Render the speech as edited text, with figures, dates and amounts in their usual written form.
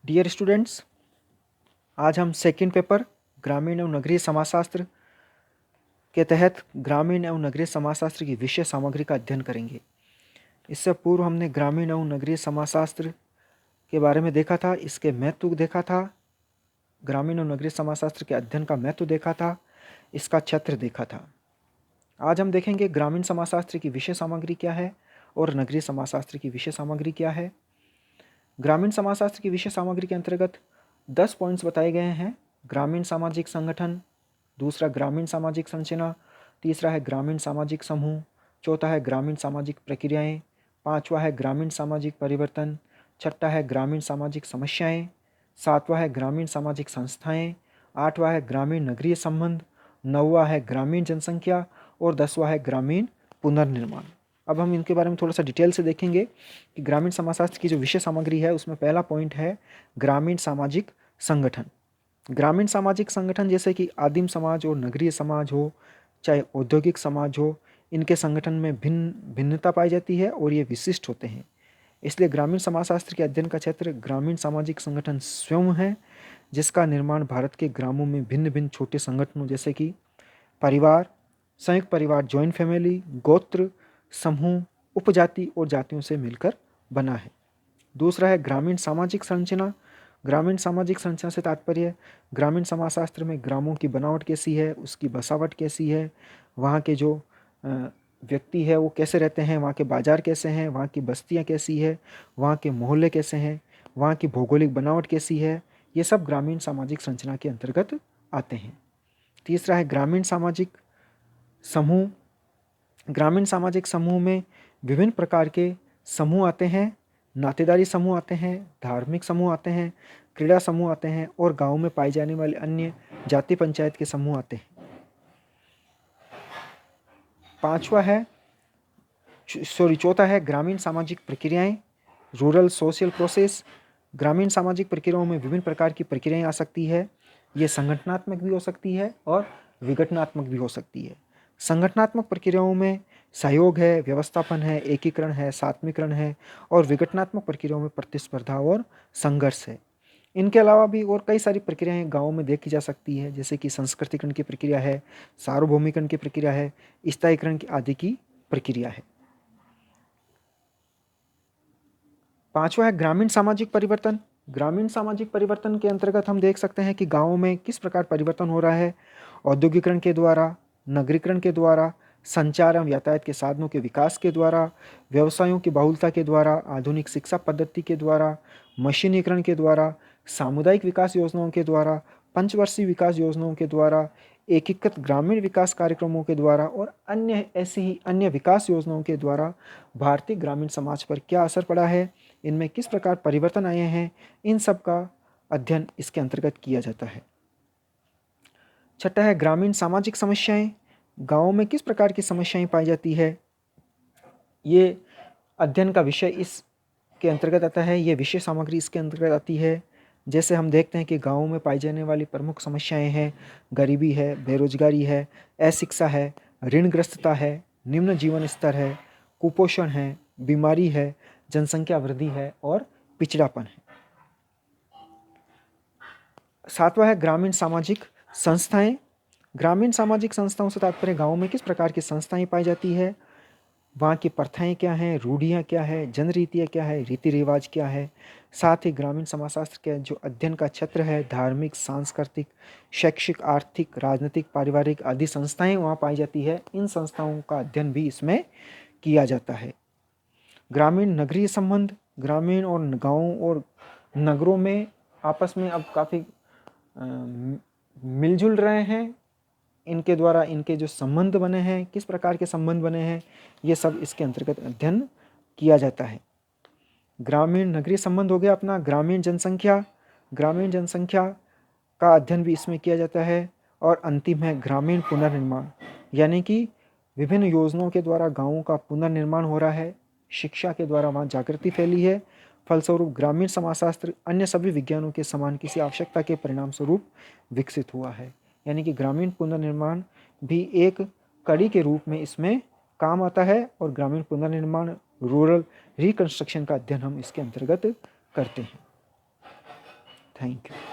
Dear students, आज हम second paper ग्रामीण एवं नगरीय समाजशास्त्र के तहत ग्रामीण एवं नगरीय समाजशास्त्र की विषय सामग्री का अध्ययन करेंगे। इससे पूर्व हमने ग्रामीण एवं नगरीय समाजशास्त्र के बारे में देखा था, इसके महत्व देखा था, ग्रामीण एवं नगरीय समाजशास्त्र के अध्ययन का महत्व देखा था, इसका क्षेत्र देखा था। आज हम देखेंगे ग्रामीण समाजशास्त्र की विषय सामग्री क्या है और नगरीय समाजशास्त्र की विषय सामग्री क्या है। ग्रामीण समाजशास्त्र की विषय सामग्री के अंतर्गत 10 पॉइंट्स बताए गए हैं। ग्रामीण सामाजिक संगठन, दूसरा ग्रामीण सामाजिक संरचना, तीसरा है ग्रामीण सामाजिक समूह, चौथा है ग्रामीण सामाजिक प्रक्रियाएं, पांचवा है ग्रामीण सामाजिक परिवर्तन, छठा है ग्रामीण सामाजिक समस्याएं, सातवां है ग्रामीण सामाजिक संस्थाएं, आठवां है ग्रामीण नगरीय संबंध, नौवां है ग्रामीण जनसंख्या और 10वां है ग्रामीण पुनर्निर्माण। अब हम इनके बारे में थोड़ा सा डिटेल से देखेंगे कि ग्रामीण समाजशास्त्र की जो विषय सामग्री है उसमें पहला पॉइंट है ग्रामीण सामाजिक संगठन। ग्रामीण सामाजिक संगठन जैसे कि आदिम समाज और नगरीय समाज हो, चाहे औद्योगिक समाज हो, इनके संगठन में भिन्नता पाई जाती है और ये विशिष्ट होते हैं। इसलिए ग्रामीण समाजशास्त्र के अध्ययन का क्षेत्र ग्रामीण सामाजिक संगठन स्वयं है, जिसका निर्माण भारत के ग्रामों में भिन्न भिन्न छोटे संगठनों जैसे कि परिवार, संयुक्त परिवार, जॉइंट फैमिली, गोत्र, समूह, उपजाति और जातियों से मिलकर बना है। दूसरा है ग्रामीण सामाजिक संरचना। ग्रामीण सामाजिक संरचना से तात्पर्य ग्रामीण समाजशास्त्र में ग्रामों की बनावट कैसी है, उसकी बसावट कैसी है, वहाँ के जो व्यक्ति है वो कैसे रहते हैं, वहाँ के बाजार कैसे हैं, वहाँ की बस्तियाँ कैसी है, वहाँ के मोहल्ले कैसे हैं, वहाँ की भौगोलिक बनावट कैसी है, ये सब ग्रामीण सामाजिक संरचना के अंतर्गत आते हैं। तीसरा है ग्रामीण सामाजिक समूह। ग्रामीण सामाजिक समूह में विभिन्न प्रकार के समूह आते हैं। नातेदारी समूह आते हैं, धार्मिक समूह आते हैं, क्रीड़ा समूह आते हैं और गांव में पाए जाने वाले अन्य जाति पंचायत के समूह आते हैं। चौथा है ग्रामीण सामाजिक प्रक्रियाएं, रूरल सोशल प्रोसेस। ग्रामीण सामाजिक प्रक्रियाओं में विभिन्न प्रकार की प्रक्रियाएं आ सकती है। ये संगठनात्मक भी हो सकती है और विघटनात्मक भी हो सकती है। संगठनात्मक प्रक्रियाओं में सहयोग है, व्यवस्थापन है, एकीकरण है, सात्मीकरण है और विघटनात्मक प्रक्रियाओं में प्रतिस्पर्धा और संघर्ष है। इनके अलावा भी और कई सारी प्रक्रियाएं गाँव में देखी जा सकती है, जैसे कि संस्कृतिकरण की प्रक्रिया है, सार्वभौमिकरण की प्रक्रिया है, स्थायीकरण आदि की प्रक्रिया है। पांचवा है ग्रामीण सामाजिक परिवर्तन। ग्रामीण सामाजिक परिवर्तन के अंतर्गत हम देख सकते हैं कि गाँवों में किस प्रकार परिवर्तन हो रहा है। औद्योगिकरण के द्वारा, नगरीकरण के द्वारा, संचार एवं यातायात के साधनों के विकास के द्वारा, व्यवसायों की बहुलता के द्वारा, आधुनिक शिक्षा पद्धति के द्वारा, मशीनीकरण के द्वारा, सामुदायिक विकास योजनाओं के द्वारा, पंचवर्षीय विकास योजनाओं के द्वारा, एकीकृत ग्रामीण विकास कार्यक्रमों के द्वारा और अन्य ऐसी ही अन्य विकास योजनाओं के द्वारा भारतीय ग्रामीण समाज पर क्या असर पड़ा है, इनमें किस प्रकार परिवर्तन आए हैं, इन सब का अध्ययन इसके अंतर्गत किया जाता है। छठा है ग्रामीण सामाजिक समस्याएं। गाँव में किस प्रकार की समस्याएं पाई जाती है, ये अध्ययन का विषय इसके अंतर्गत आता है, ये विषय सामग्री इसके अंतर्गत आती है। जैसे हम देखते हैं कि गाँव में पाई जाने वाली प्रमुख समस्याएं हैं, गरीबी है, बेरोजगारी है, अशिक्षा है, ऋणग्रस्तता है, निम्न जीवन स्तर है, कुपोषण है, बीमारी है, जनसंख्या वृद्धि है और पिछड़ापन है। सातवां है ग्रामीण सामाजिक संस्थाएं। ग्रामीण सामाजिक संस्थाओं से तात्पर्य गाँव में किस प्रकार की संस्थाएं पाई जाती है, वहाँ की प्रथाएं क्या हैं, रूढ़ियाँ क्या है, जनरीतियाँ क्या है, रीति रिवाज क्या है। साथ ही ग्रामीण समाजशास्त्र के जो अध्ययन का क्षेत्र है, धार्मिक, सांस्कृतिक, शैक्षिक, आर्थिक, राजनीतिक, पारिवारिक आदि संस्थाएं वहाँ पाई जाती है। इन संस्थाओं का अध्ययन भी इसमें किया जाता है। ग्रामीण नगरीय संबंध। ग्रामीण और गाँव और नगरों में आपस में अब काफ़ी मिलजुल रहे हैं। इनके द्वारा इनके जो संबंध बने हैं, किस प्रकार के संबंध बने हैं, ये सब इसके अंतर्गत अध्ययन किया जाता है। ग्रामीण नगरीय संबंध हो गया अपना। ग्रामीण जनसंख्या। ग्रामीण जनसंख्या का अध्ययन भी इसमें किया जाता है। और अंतिम है ग्रामीण पुनर्निर्माण, यानी कि विभिन्न योजनाओं के द्वारा गाँवों का पुनर्निर्माण हो रहा है, शिक्षा के द्वारा वहाँ जागृति फैली है। फलस्वरूप ग्रामीण समाजशास्त्र अन्य सभी विज्ञानों के समान किसी आवश्यकता के परिणाम स्वरूप विकसित हुआ है। यानी कि ग्रामीण पुनर्निर्माण भी एक कड़ी के रूप में इसमें काम आता है और ग्रामीण पुनर्निर्माण, रूरल रिकंस्ट्रक्शन का अध्ययन हम इसके अंतर्गत करते हैं। Thank you.